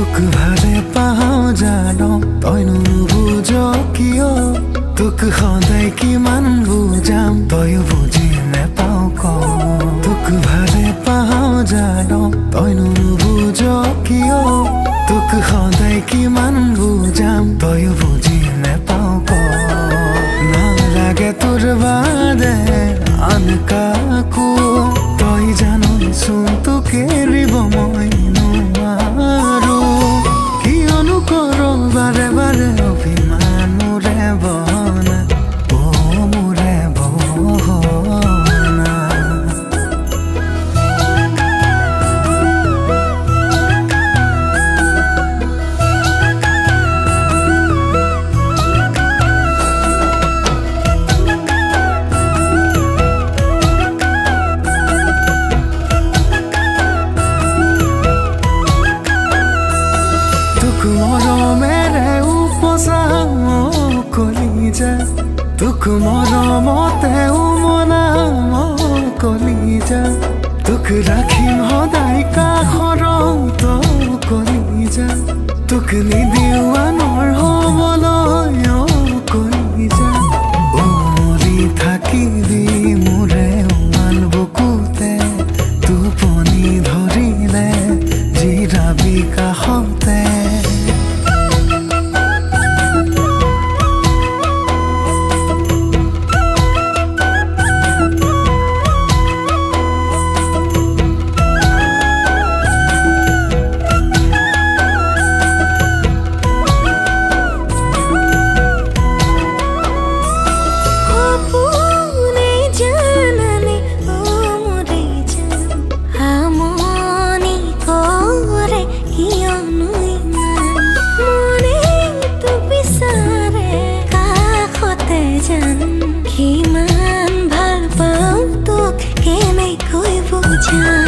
তোক ভালে পাওঁ জানো তই নুবুজ কিয় তোক সদায় কিমান বুজাম তয়ো বুজি নেপাও ক তোক ভালে পাওঁ জানো তই নুবুজ কিয় তোক সদায় কিমান বুজাম তয়ো বুজি নেপাও ক নালাগে তোৰ বাদে আন কাকো তই জানচোন তোক এৰিব মই নোৱাৰো কিয়নো কৰ বাৰে বাৰে অভিমান মোৰে বহনা অ মোৰে বহনা মৰমেৰে উপচাম কলিজা তোক মৰমতে উমলাম কলিজা তোক ৰাখিম সদায় কাষৰত কলিজা তোক নিদিও আনৰ হ'বলৈ কলিজা উমলি থাকিবি মোৰে উমাল বুকুতে টোপনি ধৰিলে জিৰাবি কাষতে কিমান ভাল পাওঁ তোক কেনেকৈ বুজাম